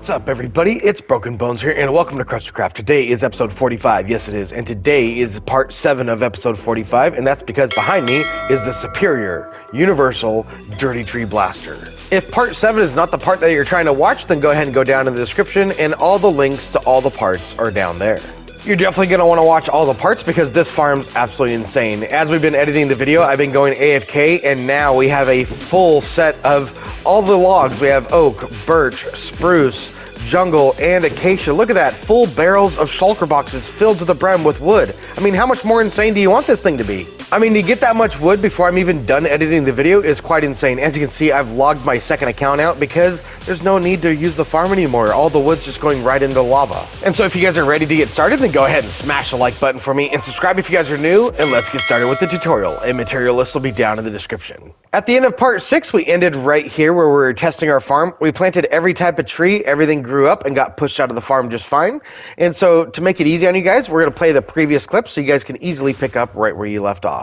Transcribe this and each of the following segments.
What's up, everybody? It's Broken Bones here, and welcome to KrustyKraft. Today is episode 45. Yes, it is. And today is part 7 of episode 45, and that's because behind me is the superior, universal, dirty tree blaster. If part 7 is not the part that you're trying to watch, then go ahead and go down in the description, and all the links to all the parts are down there. You're definitely going to want to watch all the parts because this farm's absolutely insane. As we've been editing the video, I've been going AFK, and now we have a full set of all the logs. We have oak, birch, spruce, jungle, and acacia. Look at that, full barrels of shulker boxes filled to the brim with wood. I mean, how much more insane do you want this thing to be? I mean, to get that much wood before I'm even done editing the video is quite insane. As you can see, I've logged my second account out because there's no need to use the farm anymore. All the wood's just going right into lava. And so if you guys are ready to get started, then go ahead and smash the like button for me and subscribe if you guys are new, and let's get started with the tutorial. A material list will be down in the description. At the end of part 6, we ended right here where we were testing our farm. We planted every type of tree, everything grew up and got pushed out of the farm just fine. And so to make it easy on you guys, we're going to play the previous clip so you guys can easily pick up right where you left off.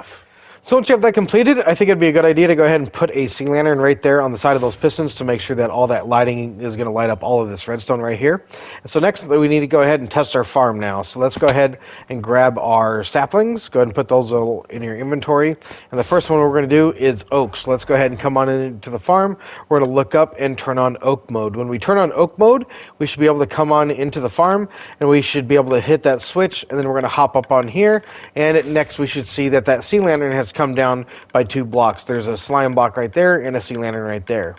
So once you have that completed, I think it'd be a good idea to go ahead and put a sea lantern right there on the side of those pistons to make sure that all that lighting is going to light up all of this redstone right here. And so next we need to go ahead and test our farm now. So let's go ahead and grab our saplings. Go ahead and put those in your inventory. And the first one we're going to do is oak. So let's go ahead and come on into the farm. We're going to look up and turn on oak mode. When we turn on oak mode, we should be able to come on into the farm and we should be able to hit that switch, and then we're going to hop up on here. And next we should see that that sea lantern has come down by 2 blocks. There's a slime block right there and a sea lantern right there.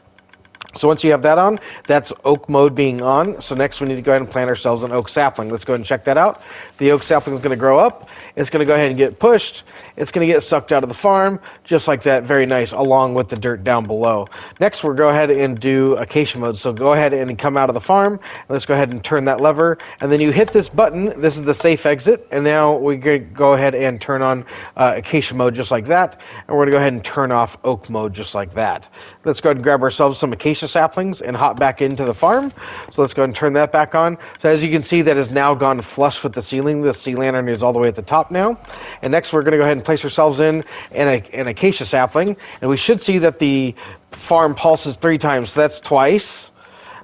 So once you have that on, that's oak mode being on. So next we need to go ahead and plant ourselves an oak sapling. Let's go ahead and check that out. The oak sapling is going to grow up. It's going to go ahead and get pushed. It's going to get sucked out of the farm, just like that. Very nice, along with the dirt down below. Next, we'll go ahead and do Acacia Mode. So go ahead and come out of the farm. Let's go ahead and turn that lever. And then you hit this button. This is the safe exit. And now we go ahead and turn on Acacia Mode just like that. And we're going to go ahead and turn off Oak Mode just like that. Let's go ahead and grab ourselves some Acacia saplings and hop back into the farm. So let's go ahead and turn that back on. So as you can see, that has now gone flush with the ceiling. The sea lantern is all the way at the top now. And next we're going to go ahead and place ourselves in an acacia sapling. And we should see that the farm pulses 3 times. So that's twice.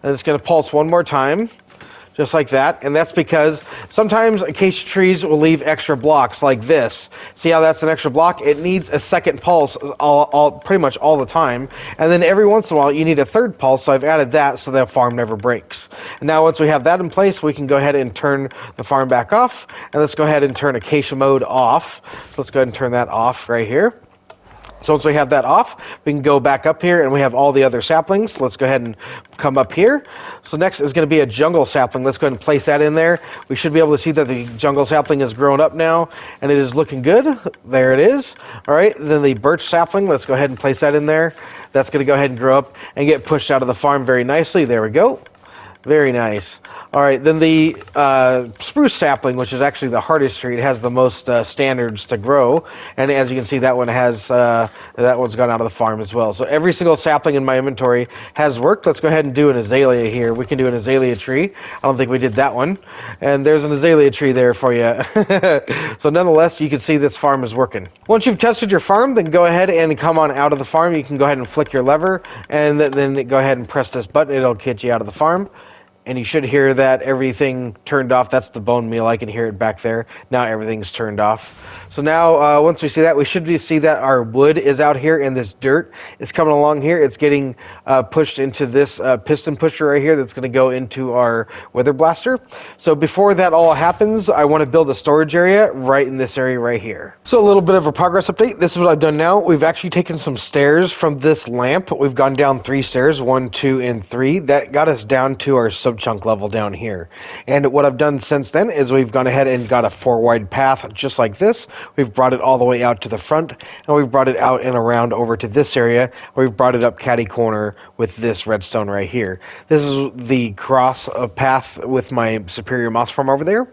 And it's going to pulse 1 more time. Just like that, and that's because sometimes acacia trees will leave extra blocks like this. See how that's an extra block? It needs a second pulse pretty much all the time, and then every once in a while you need a 3rd pulse, so I've added that so that farm never breaks. And now once we have that in place, we can go ahead and turn the farm back off, and let's go ahead and turn Acacia Mode off. So let's go ahead and turn that off right here. So once we have that off, we can go back up here and we have all the other saplings. Let's go ahead and come up here. So next is going to be a jungle sapling. Let's go ahead and place that in there. We should be able to see that the jungle sapling has grown up now and it is looking good. There it is. All right, then the birch sapling, let's go ahead and place that in there. That's going to go ahead and grow up and get pushed out of the farm very nicely. There we go. Very nice. All right, then the spruce sapling, which is actually the hardest tree, it has the most standards to grow, and as you can see, that one has that one's gone out of the farm as well. So every single sapling in my inventory has worked. Let's go ahead and do an azalea here. We can do an azalea tree. I don't think we did that one, and there's an azalea tree there for you. So nonetheless, you can see this farm is working. Once you've tested your farm, then go ahead and come on out of the farm. You can go ahead and flick your lever, and then go ahead and press this button. It'll get you out of the farm. And you should hear that everything turned off. That's the Bonemeal. I can hear it back there. Now everything's turned off. So now once we see that, we should see that our wood is out here and this dirt is coming along here. It's getting pushed into this piston pusher right here that's going to go into our wither blaster. So before that all happens, I want to build a storage area right in this area right here. So a little bit of a progress update. This is what I've done now. We've actually taken some stairs from this lamp. We've gone down 3 stairs, 1, 2, and 3. That got us down to our chunk level down here. And what I've done since then is we've gone ahead and got a 4 wide path just like this. We've brought it all the way out to the front, and we've brought it out and around over to this area. We've brought it up catty corner with this redstone right here. This is the cross path with my superior moss farm over there.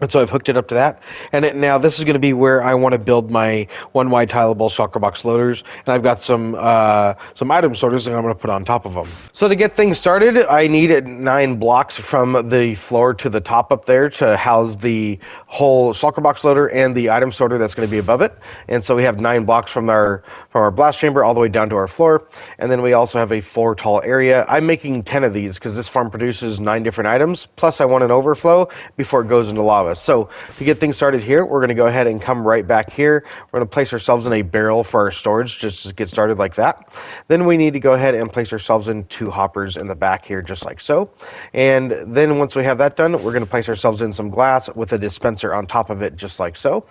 And so I've hooked it up to that. And now this is going to be where I want to build my one wide tileable shulker box loaders. And I've got some item sorters that I'm going to put on top of them. So to get things started, I need 9 blocks from the floor to the top up there to house the whole shulker box loader and the item sorter that's going to be above it. And so we have 9 blocks from our blast chamber all the way down to our floor. And then we also have a 4 tall area. I'm making 10 of these because this farm produces 9 different items. Plus I want an overflow before it goes into lava. So to get things started here, we're going to go ahead and come right back here. We're going to place ourselves in a barrel for our storage just to get started like that. Then we need to go ahead and place ourselves in 2 hoppers in the back here just like so. And then once we have that done, we're going to place ourselves in some glass with a dispenser on top of it just like so.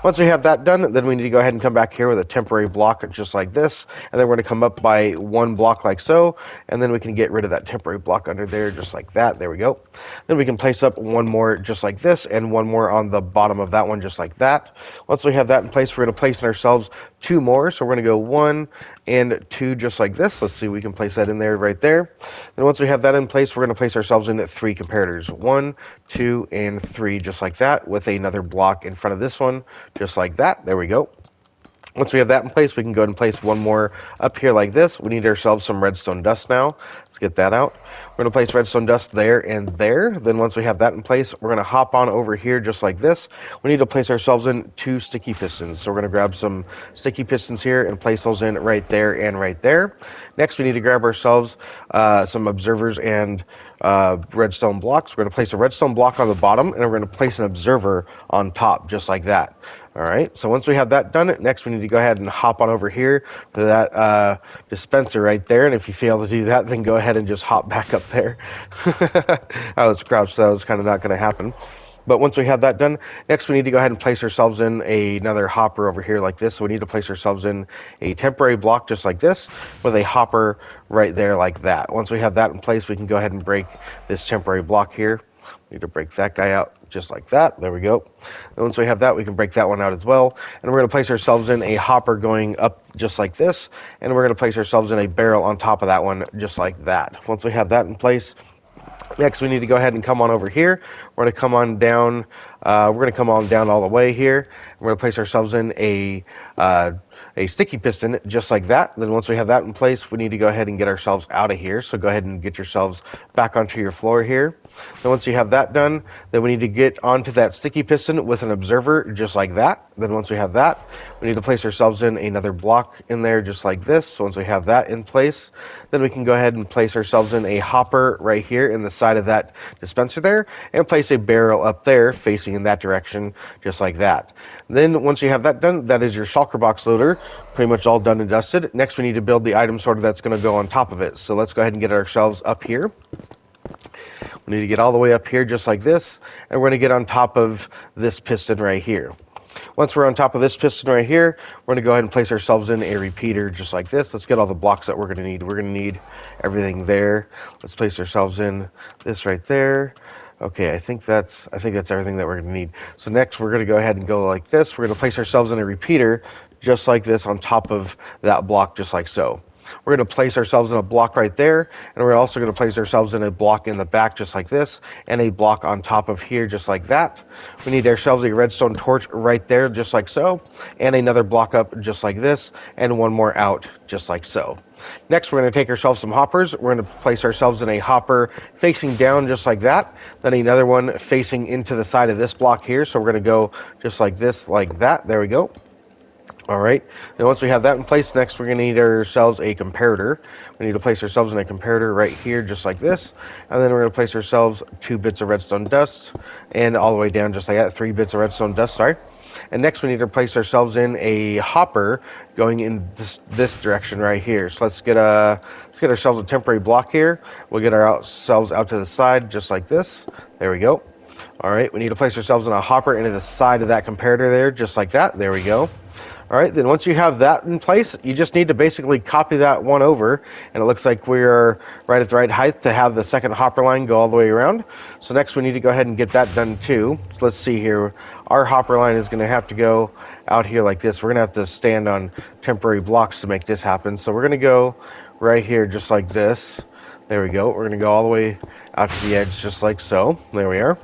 Once we have that done, then we need to go ahead and come back here with a temporary block just like this. And then we're going to come up by 1 block like so. And then we can get rid of that temporary block under there just like that. There we go. Then we can place up 1 more just like this and 1 more on the bottom of that one just like that. Once we have that in place, we're going to place in ourselves 2 more. So we're going to go 1 and 2 just like this. Let's see, we can place that in there right there. Then once we have that in place, we're going to place ourselves in 3 comparators. 1, 2, and 3 just like that with another block in front of this one just like that. There we go. Once we have that in place, we can go ahead and place 1 more up here like this. We need ourselves some redstone dust now. Let's get that out. We're going to place redstone dust there and there. Then once we have that in place, we're going to hop on over here just like this. We need to place ourselves in 2 sticky pistons. So we're going to grab some sticky pistons here and place those in right there and right there. Next, we need to grab ourselves some observers and redstone blocks. We're going to place a redstone block on the bottom, and we're going to place an observer on top just like that. All right, so once we have that done, next we need to go ahead and hop on over here to that dispenser right there. And if you fail to do that, then go ahead and just hop back up there. I was crouched, so that was kind of not going to happen. But once we have that done, next we need to go ahead and place ourselves in another hopper over here like this. So we need to place ourselves in a temporary block just like this with a hopper right there like that. Once we have that in place, we can go ahead and break this temporary block here. We need to break that guy out just like that. There we go. And once we have that, we can break that one out as well. And we're going to place ourselves in a hopper going up just like this. And we're going to place ourselves in a barrel on top of that one just like that. Once we have that in place, next we need to go ahead and come on over here. We're going to come on down. We're going to come on down all the way here. We're going to place ourselves in a sticky piston just like that. Then once we have that in place, we need to go ahead and get ourselves out of here. So go ahead and get yourselves back onto your floor here. Then once you have that done, then we need to get onto that sticky piston with an observer just like that. Then once we have that, we need to place ourselves in another block in there just like this. So once we have that in place, then we can go ahead and place ourselves in a hopper right here in the side of that dispenser there and place a barrel up there facing in that direction just like that. Then once you have that done, that is your shulker box loader pretty much all done and dusted. Next we need to build the item sorter that's going to go on top of it. So let's go ahead and get ourselves up here. We need to get all the way up here just like this, and we're going to get on top of this piston right here. Once we're on top of this piston right here, we're going to go ahead and place ourselves in a repeater just like this. Let's get all the blocks that we're going to need. We're going to need everything there. Let's place ourselves in this right there. Okay, I think that's everything that we're going to need. So next we're going to go ahead and go like this. We're going to place ourselves in a repeater just like this on top of that block just like so. We're going to place ourselves in a block right there, and we're also going to place ourselves in a block in the back just like this, and a block on top of here just like that. We need ourselves a redstone torch right there just like so, and another block up just like this, and 1 more out just like so. Next, we're going to take ourselves some hoppers. We're going to place ourselves in a hopper facing down just like that, then another one facing into the side of this block here. So we're going to go just like this, like that. There we go. All right, then once we have that in place, next we're going to need ourselves a comparator. We need to place ourselves in a comparator right here just like this, and then we're going to place ourselves 2 bits of redstone dust, and all the way down just like that, 3 bits of redstone dust, sorry. And next we need to place ourselves in a hopper going in this direction right here. So let's get ourselves a temporary block here. We'll get ourselves out to the side just like this. There we go. All right, we need to place ourselves in a hopper into the side of that comparator there just like that. There we go. All right, then once you have that in place, you just need to basically copy that one over, and it looks like we're right at the right height to have the second hopper line go all the way around. So next we need to go ahead and get that done too. So let's see here. Our hopper line is going to have to go out here like this. We're going to have to stand on temporary blocks to make this happen. So we're going to go right here just like this. There we go. We're going to go all the way out to the edge just like so. There we are.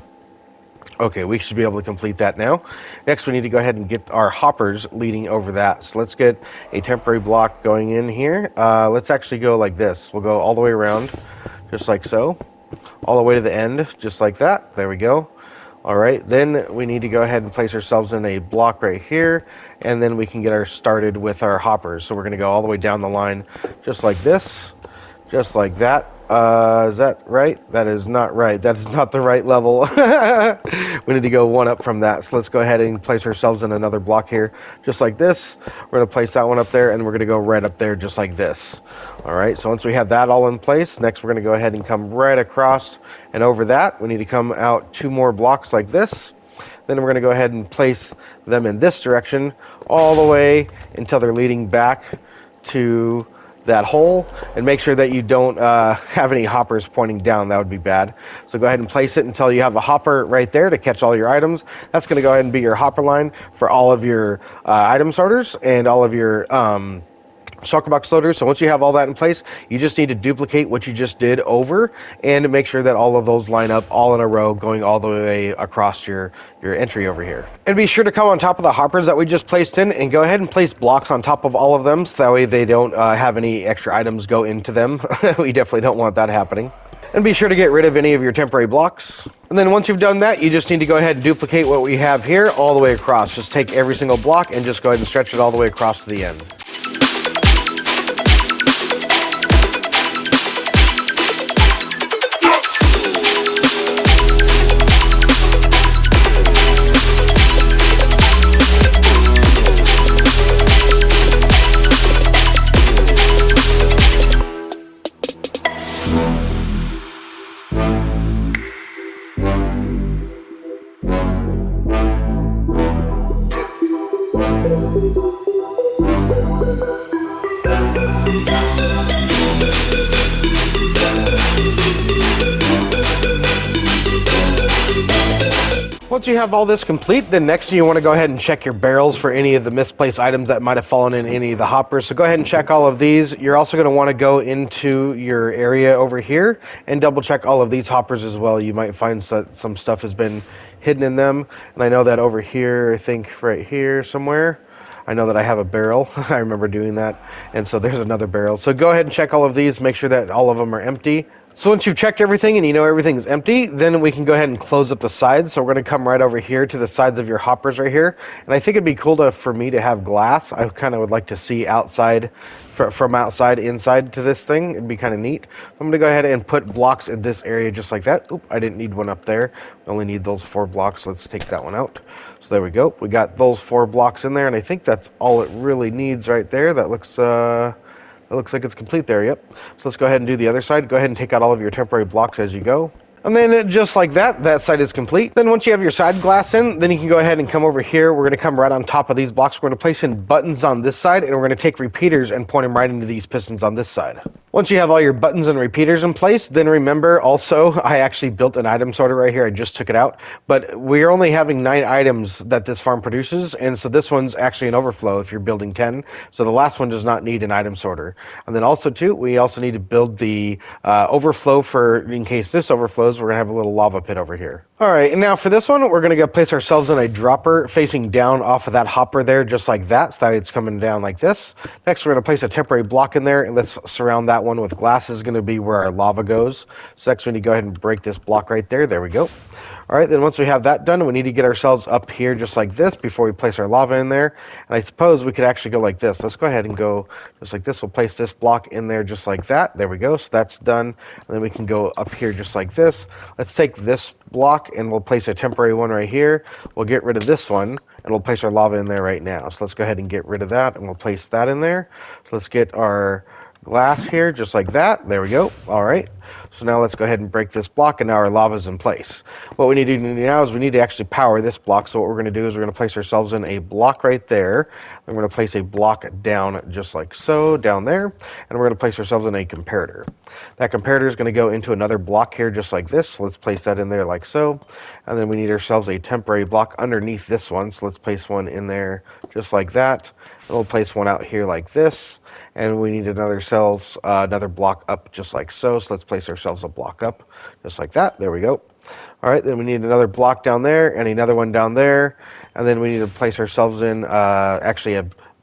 Okay, we should be able to complete that now. Next, we need to go ahead and get our hoppers leading over that. So let's get a temporary block going in here. Let's actually go like this. We'll go all the way around, just like so. All the way to the end, just like that. There we go. All right, then we need to go ahead and place ourselves in a block right here, and then we can get started with our hoppers. So we're going to go all the way down the line, just like this, just like that. Is that right? That is not right. That is not the right level. We need to go one up from that. So let's go ahead and place ourselves in another block here, just like this. We're going to place that one up there, and we're going to go right up there, just like this. All right, so once we have that all in place, next we're going to go ahead and come right across and over that. We need to come out 2 more blocks like this. Then we're going to go ahead and place them in this direction all the way until they're leading back to that hole, and make sure that you don't have any hoppers pointing down. That would be bad. So go ahead and place it until you have a hopper right there to catch all your items. That's going to go ahead and be your hopper line for all of your item sorters and all of your Shulker box loaders. So once you have all that in place, you just need to duplicate what you just did over and make sure that all of those line up all in a row, going all the way across your entry over here. And be sure to come on top of the hoppers that we just placed in and go ahead and place blocks on top of all of them, so that way they don't have any extra items go into them. We definitely don't want that happening. And be sure to get rid of any of your temporary blocks. And then once you've done that, you just need to go ahead and duplicate what we have here all the way across. Just take every single block and just go ahead and stretch it all the way across to the end. Once you have all this complete, then next you want to go ahead and check your barrels for any of the misplaced items that might have fallen in any of the hoppers. So go ahead and check all of these. You're also going to want to go into your area over here and double check all of these hoppers as well. You might find some stuff has been hidden in them. And I know that over here, I think right here somewhere, I know that I have a barrel. I remember doing that. And so there's another barrel. So go ahead and check all of these. Make sure that all of them are empty. So once you've checked everything and you know everything's empty, then we can go ahead and close up the sides. So we're going to come right over here to the sides of your hoppers right here. And I think it'd be cool for me to have glass. I kind of would like to see outside, from outside inside to this thing. It'd be kind of neat. I'm going to go ahead and put blocks in this area just like that. Oop, I didn't need one up there. We only need those 4 blocks. Let's take that one out. So there we go. We got those 4 blocks in there, and I think that's all it really needs right there. That looks like it's complete there, yep. So let's go ahead and do the other side. Go ahead and take out all of your temporary blocks as you go. And then just like that, that side is complete. Then once you have your side glass in, then you can go ahead and come over here. We're going to come right on top of these blocks. We're going to place in buttons on this side, and we're going to take repeaters and point them right into these pistons on this side. Once you have all your buttons and repeaters in place, then remember also, I actually built an item sorter right here. I just took it out. But we're only having 9 items that this farm produces, and so this one's actually an overflow if you're building 10. So the last one does not need an item sorter. And then also too, we also need to build the overflow for, in case this overflows, we're going to have a little lava pit over here. All right, and now for this one, we're going to go place ourselves in a dropper facing down off of that hopper there, just like that, so that it's coming down like this. Next, we're going to place a temporary block in there, and let's surround that one with glass. This is going to be where our lava goes. So next, we need to go ahead and break this block right there. There we go. All right, then once we have that done, we need to get ourselves up here just like this before we place our lava in there. And I suppose we could actually go like this. Let's go ahead and go just like this. We'll place this block in there just like that. There we go. So that's done. And then we can go up here just like this. Let's take this block and we'll place a temporary one right here. We'll get rid of this one and we'll place our lava in there right now. So let's go ahead and get rid of that and we'll place that in there. So let's get our glass here just like that. There we go. All right, so now let's go ahead and break this block, and now our lava's in place. What we need to do now is we need to actually power this block. So what we're going to do is we're going to place ourselves in a block right there. We're going to place a block down just like so, down there, and we're going to place ourselves in a comparator. That comparator is going to go into another block here just like this. So let's place that in there like so, and then we need ourselves a temporary block underneath this one. So let's place one in there just like that, and we'll place one out here like this. And we need another block up just like so. So let's place ourselves a block up just like that. There we go. All right, then we need another block down there and another one down there. And then we need to place ourselves in,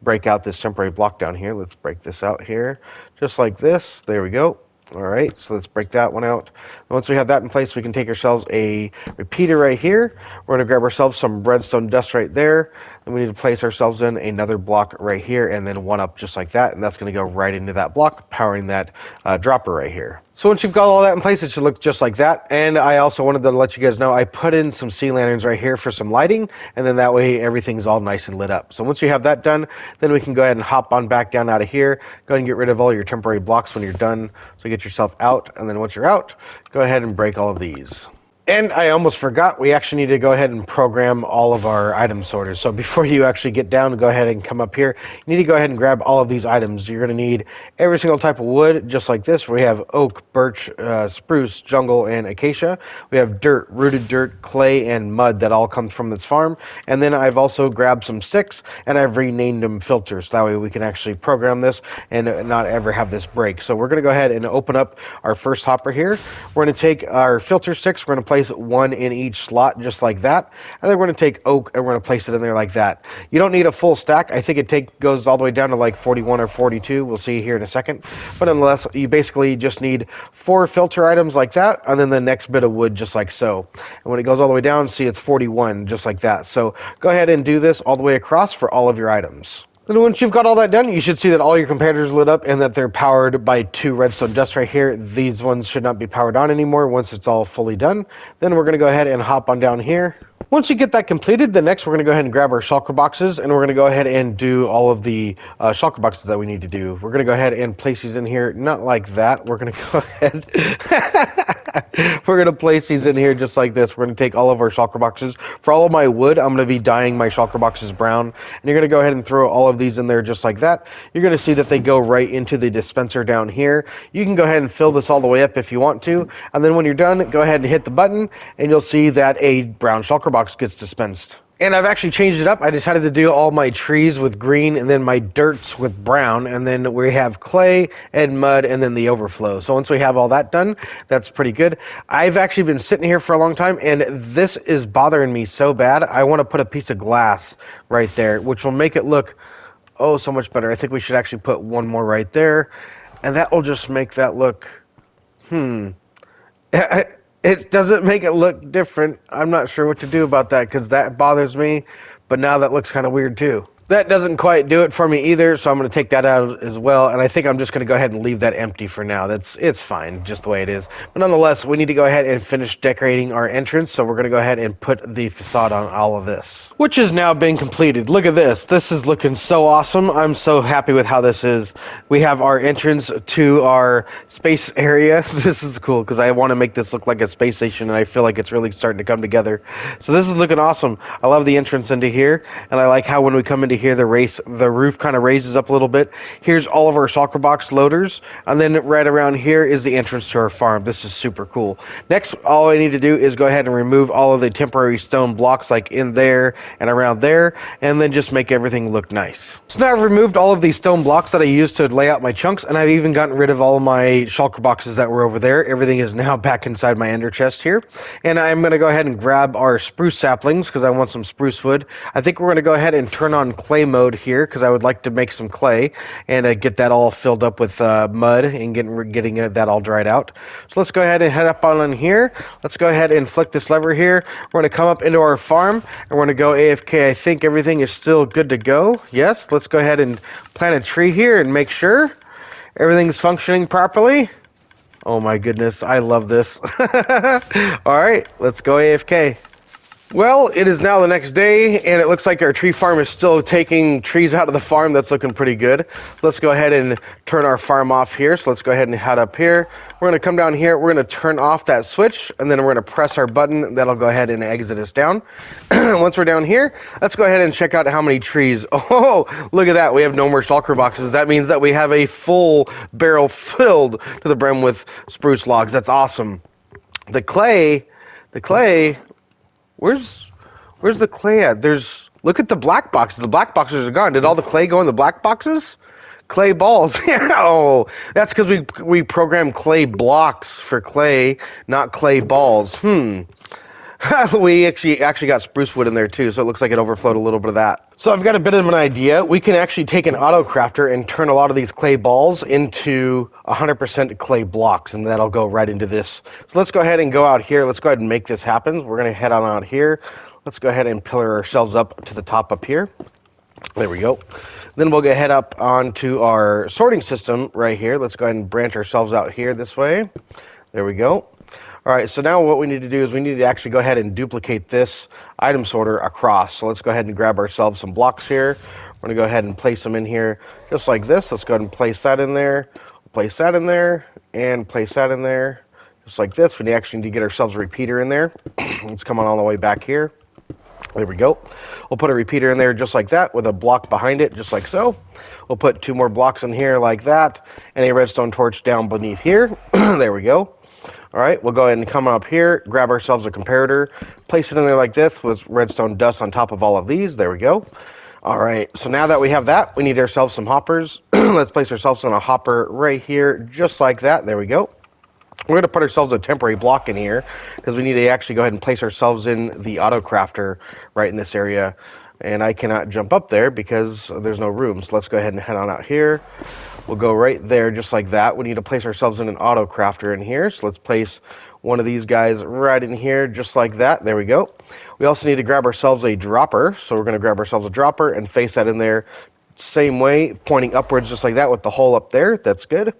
break out this temporary block down here. Let's break this out here, just like this. There we go. All right, so let's break that one out. Once we have that in place, we can take ourselves a repeater right here. We're going to grab ourselves some redstone dust right there. And we need to place ourselves in another block right here and then one up just like that. And that's going to go right into that block, powering that dropper right here. So once you've got all that in place, it should look just like that. And I also wanted to let you guys know I put in some sea lanterns right here for some lighting, and then that way everything's all nice and lit up. So once you have that done, then we can go ahead and hop on back down out of here. Go ahead and get rid of all your temporary blocks when you're done. So get yourself out, and then once you're out, go ahead and break all of these. And I almost forgot, we actually need to go ahead and program all of our item sorters. So before you actually get down, go ahead and come up here. You need to go ahead and grab all of these items. You're going to need every single type of wood, just like this. We have oak, birch, spruce, jungle, and acacia. We have dirt, rooted dirt, clay, and mud that all comes from this farm. And then I've also grabbed some sticks, and I've renamed them filters. That way we can actually program this and not ever have this break. So we're going to go ahead and open up our first hopper here. We're going to take our filter sticks. We're going to place one in each slot just like that, and then we're going to take oak and we're going to place it in there like that. You don't need a full stack. I think it goes all the way down to like 41 or 42. We'll see here in a second, but nonetheless you basically just need 4 filter items like that, and then the next bit of wood just like so. And when it goes all the way down, see, it's 41 just like that. So go ahead and do this all the way across for all of your items. Then once you've got all that done, you should see that all your competitors lit up and that they're powered by 2 redstone dust right here. These ones should not be powered on anymore once it's all fully done. Then we're going to go ahead and hop on down here. Once you get that completed, then next we're going to go ahead and grab our shulker boxes, and we're going to go ahead and do all of the shulker boxes that we need to do. We're going to go ahead and place these in here, not like that. We're going to go ahead. We're going to place these in here just like this. We're going to take all of our shulker boxes. For all of my wood, I'm going to be dyeing my shulker boxes brown, and you're going to go ahead and throw all of these in there just like that. You're going to see that they go right into the dispenser down here. You can go ahead and fill this all the way up if you want to, and then when you're done, go ahead and hit the button, and you'll see that a brown shulker box gets dispensed. And I've actually changed it up. I decided to do all my trees with green and then my dirts with brown, and then we have clay and mud and then the overflow. So once we have all that done, that's pretty good. I've actually been sitting here for a long time, and this is bothering me so bad. I want to put a piece of glass right there, which will make it look oh so much better. I think we should actually put one more right there, and that will just make that look it doesn't make it look different. I'm not sure what to do about that because that bothers me, but now that looks kind of weird too. That doesn't quite do it for me either, so I'm going to take that out as well, and I think I'm just going to go ahead and leave that empty for now. It's fine, just the way it is. But nonetheless, we need to go ahead and finish decorating our entrance, so we're going to go ahead and put the facade on all of this, which has now been completed. Look at this. This is looking so awesome. I'm so happy with how this is. We have our entrance to our space area. This is cool because I want to make this look like a space station, and I feel like it's really starting to come together. So this is looking awesome. I love the entrance into here, and I like how when we come into here, the roof kind of raises up a little bit. Here's all of our shulker box loaders, and then right around here is the entrance to our farm. This is super cool. Next, all I need to do is go ahead and remove all of the temporary stone blocks like in there and around there, and then just make everything look nice. So now I've removed all of these stone blocks that I used to lay out my chunks, and I've even gotten rid of all of my shulker boxes that were over there. Everything is now back inside my ender chest here, and I'm going to go ahead and grab our spruce saplings because I want some spruce wood. I think we're going to go ahead and turn on clay mode here because I would like to make some clay and get that all filled up with mud and getting that all dried out. So let's go ahead and head up on here. Let's go ahead and flick this lever here. We're going to come up into our farm and we're going to go AFK. I think everything is still good to go. Yes, let's go ahead and plant a tree here and make sure everything's functioning properly. Oh my goodness, I love this. All right, let's go AFK. Well, it is now the next day, and it looks like our tree farm is still taking trees out of the farm. That's looking pretty good. Let's go ahead and turn our farm off here. So let's go ahead and head up here. We're going to come down here. We're going to turn off that switch, and then we're going to press our button. That'll go ahead and exit us down. Once we're down here, let's go ahead and check out how many trees. Oh, look at that. We have no more shulker boxes. That means that we have a full barrel filled to the brim with spruce logs. That's awesome. The clay... Where's the clay at? Look at the black boxes. The black boxes are gone. Did all the clay go in the black boxes? Clay balls. Oh, that's because we programmed clay blocks for clay, not clay balls. We actually got spruce wood in there too, so it looks like it overflowed a little bit of that. So I've got a bit of an idea. We can actually take an auto crafter and turn a lot of these clay balls into 100% clay blocks, and that'll go right into this. So let's go ahead and go out here. Let's go ahead and make this happen. We're going to head on out here. Let's go ahead and pillar ourselves up to the top up here. There we go. Then we'll go head up onto our sorting system right here. Let's go ahead and branch ourselves out here this way. There we go. All right, so now what we need to do is we need to actually go ahead and duplicate this item sorter across. So let's go ahead and grab ourselves some blocks here. We're going to go ahead and place them in here just like this. Let's go ahead and place that in there, place that in there, and place that in there just like this. We actually need to get ourselves a repeater in there. Let's come on all the way back here. There we go. We'll put a repeater in there just like that with a block behind it, just like so. We'll put 2 more blocks in here like that, and a redstone torch down beneath here. There we go. All right, we'll go ahead and come up here, grab ourselves a comparator, place it in there like this with redstone dust on top of all of these. There we go. All right, so now that we have that, we need ourselves some hoppers. Let's place ourselves on a hopper right here, just like that. There we go. We're going to put ourselves a temporary block in here because we need to actually go ahead and place ourselves in the auto crafter right in this area. And I cannot jump up there because there's no room. So let's go ahead and head on out here. We'll go right there just like that. We need to place ourselves in an auto crafter in here. So let's place one of these guys right in here just like that. There we go. We also need to grab ourselves a dropper. So we're going to grab ourselves a dropper and face that in there same way, pointing upwards just like that with the hole up there. That's good.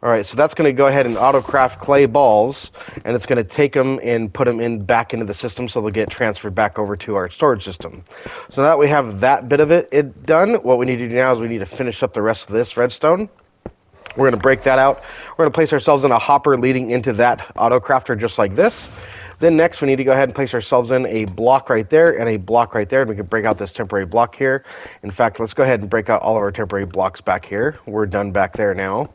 All right, so that's going to go ahead and auto-craft clay balls, and it's going to take them and put them in back into the system so they'll get transferred back over to our storage system. So now that we have that bit of it done, what we need to do now is we need to finish up the rest of this redstone. We're going to break that out. We're going to place ourselves in a hopper leading into that auto-crafter just like this. Then next we need to go ahead and place ourselves in a block right there and a block right there, and we can break out this temporary block here. In fact, let's go ahead and break out all of our temporary blocks back here. We're done back there now.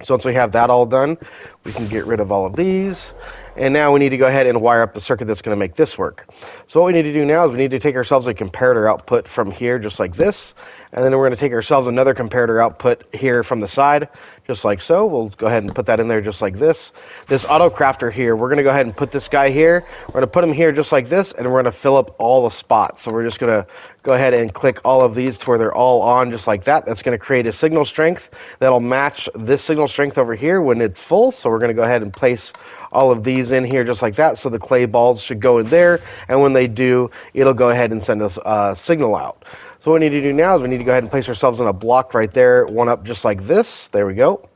So once we have that all done, we can get rid of all of these. And now we need to go ahead and wire up the circuit that's going to make this work. So what we need to do now is we need to take ourselves a comparator output from here, just like this. And then we're going to take ourselves another comparator output here from the side, just like so. We'll go ahead and put that in there just like this. This auto crafter here, we're going to go ahead and put this guy here. We're going to put him here just like this, and we're going to fill up all the spots. So we're just going to go ahead and click all of these to where they're all on just like that. That's going to create a signal strength that'll match this signal strength over here when it's full. So we're going to go ahead and place all of these in here just like that. So the clay balls should go in there, and when they do, it'll go ahead and send us a signal out. So what we need to do now is we need to go ahead and place ourselves in a block right there, one up just like this. There we go.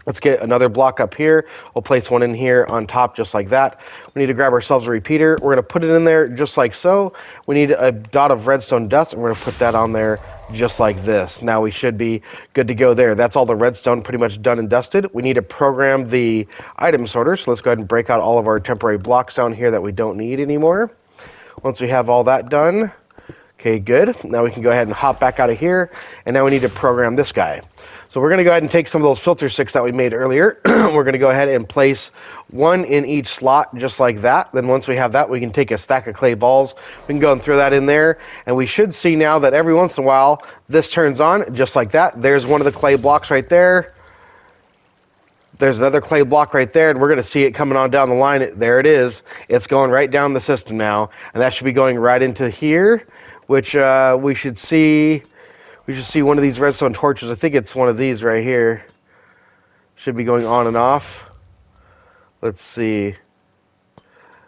Let's get another block up here. We'll place one in here on top just like that. We need to grab ourselves a repeater. We're going to put it in there just like so. We need a dot of redstone dust, and we're going to put that on there just like this. Now we should be good to go there. That's all the redstone pretty much done and dusted. We need to program the item sorter. So let's go ahead and break out all of our temporary blocks down here that we don't need anymore. Once we have all that done, okay, good. Now we can go ahead and hop back out of here, and now we need to program this guy. So we're going to go ahead and take some of those filter sticks that we made earlier. We're going to go ahead and place one in each slot just like that. Then once we have that, we can take a stack of clay balls. We can go and throw that in there, and we should see now that every once in a while this turns on just like that. There's one of the clay blocks right there. There's another clay block right there, and we're going to see it coming on down the line. There it is. It's going right down the system now, and that should be going right into here, which we should see. We should see one of these redstone torches. I think it's one of these right here. Should be going on and off. Let's see.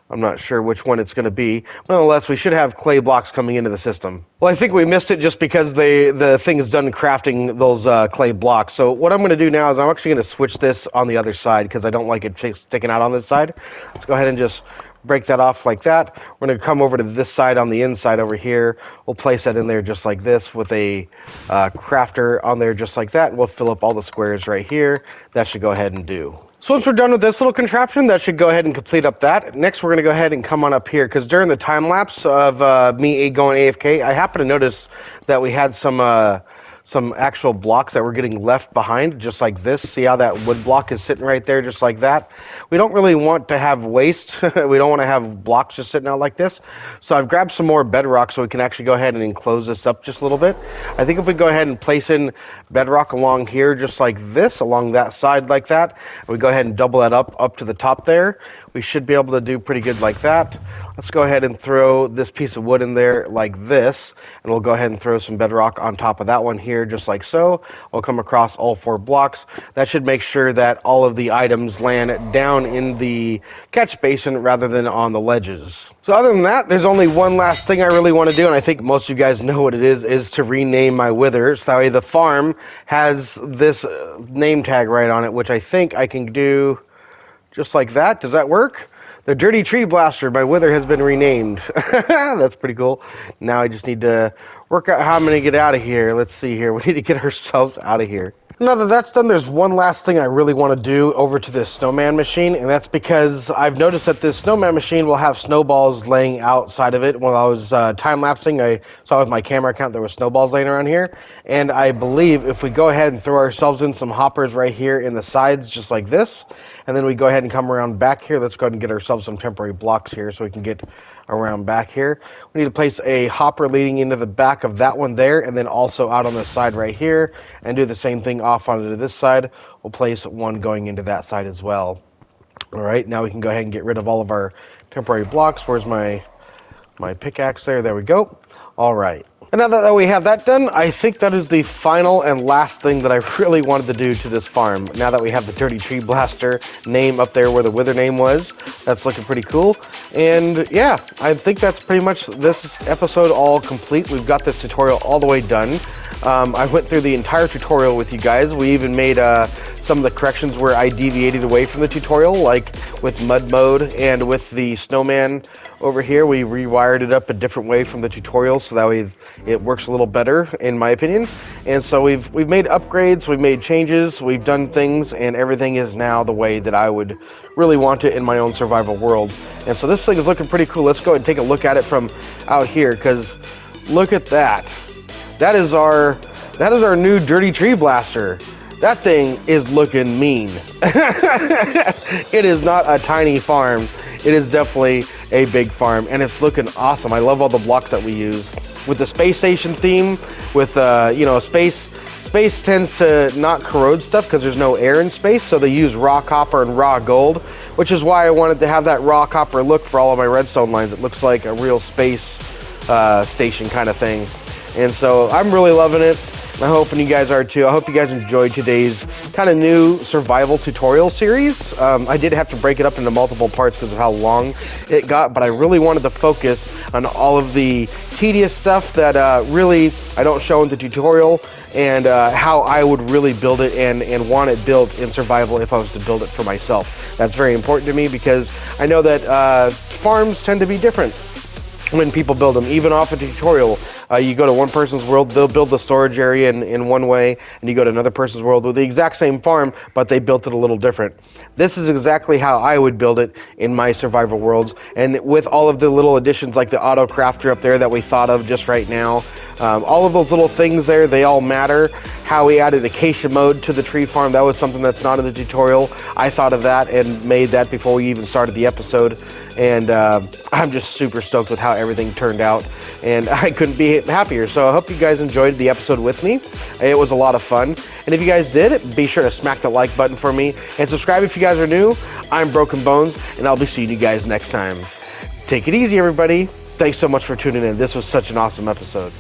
I'm not sure which one it's going to be. Nonetheless, we should have clay blocks coming into the system. Well, I think we missed it just because the thing is done crafting those clay blocks. So what I'm going to do now is I'm actually going to switch this on the other side because I don't like it sticking out on this side. Let's go ahead and just break that off like that. We're going to come over to this side on the inside over here. We'll place that in there just like this with a crafter on there just like that. We'll fill up all the squares right here. That should go ahead and do. So once we're done with this little contraption, that should go ahead and complete up that. Next, we're going to go ahead and come on up here, because during the time lapse of me going AFK, I happened to notice that we had some some actual blocks that were getting left behind, just like this. See how that wood block is sitting right there, just like that? We don't really want to have waste. We don't want to have blocks just sitting out like this. So I've grabbed some more bedrock so we can actually go ahead and enclose this up just a little bit. I think if we go ahead and place in bedrock along here, just like this, along that side like that, and we go ahead and double that up to the top there, we should be able to do pretty good like that. Let's go ahead and throw this piece of wood in there like this, and we'll go ahead and throw some bedrock on top of that one here, just like so. We'll come across all 4 blocks. That should make sure that all of the items land down in the catch basin rather than on the ledges. So other than that, there's only one last thing I really want to do, and I think most of you guys know what it is to rename my wither. So that way the farm has this name tag right on it, which I think I can do just like that. Does that work? The Dirty Tree Blaster, my wither, has been renamed. That's pretty cool. Now I just need to work out how I'm going to get out of here. Let's see here. We need to get ourselves out of here. Now that that's done, there's one last thing I really want to do over to this snowman machine, and that's because I've noticed that this snowman machine will have snowballs laying outside of it. While I was time-lapsing, I saw with my camera account there were snowballs laying around here, and I believe if we go ahead and throw ourselves in some hoppers right here in the sides, just like this, and then we go ahead and come around back here, let's go ahead and get ourselves some temporary blocks here so we can get around back here. We need to place a hopper leading into the back of that one there, and then also out on the side right here, and do the same thing off onto this side. We'll place one going into that side as well. All right, now we can go ahead and get rid of all of our temporary blocks. Where's my pickaxe there? There we go. All right. And now that we have that done, I think that is the final and last thing that I really wanted to do to this farm. Now that we have the Dirty Tree Blaster name up there where the wither name was, that's looking pretty cool. And yeah, I think that's pretty much this episode all complete. We've got this tutorial all the way done. I went through the entire tutorial with you guys. We even made some of the corrections where I deviated away from the tutorial, like with mud mode and with the snowman over here. We rewired it up a different way from the tutorial so that way it works a little better, in my opinion. And so we've made upgrades, we've made changes, we've done things, and everything is now the way that I would really want it in my own survival world. And so this thing is looking pretty cool. Let's go and take a look at it from out here, because look at that. That is our new Dirty Tree Blaster. That thing is looking mean. It is not a tiny farm. It is definitely a big farm, and it's looking awesome. I love all the blocks that we use. With the space station theme, with you know, space tends to not corrode stuff because there's no air in space, so they use raw copper and raw gold, which is why I wanted to have that raw copper look for all of my redstone lines. It looks like a real space station kind of thing. And so I'm really loving it. I'm hoping you guys are too. I hope you guys enjoyed today's kind of new survival tutorial series. I did have to break it up into multiple parts because of how long it got, but I really wanted to focus on all of the tedious stuff that really I don't show in the tutorial, and how I would really build it and want it built in survival if I was to build it for myself. That's very important to me because I know that farms tend to be different when people build them, even off a tutorial. You go to one person's world, they'll build the storage area in one way, and you go to another person's world with the exact same farm, but they built it a little different. This is exactly how I would build it in my survival worlds, and with all of the little additions like the auto crafter up there that we thought of just right now. All of those little things there, they all matter. How we added Acacia Mode to the tree farm, that was something that's not in the tutorial. I thought of that and made that before we even started the episode, and I'm just super stoked with how everything turned out, and I couldn't be happier. So I hope you guys enjoyed the episode with me. It was a lot of fun, and if you guys did, be sure to smack the like button for me and subscribe if you guys are new. I'm Broken Bones, and I'll be seeing you guys next time. Take it easy, everybody. Thanks so much for tuning in. This was such an awesome episode.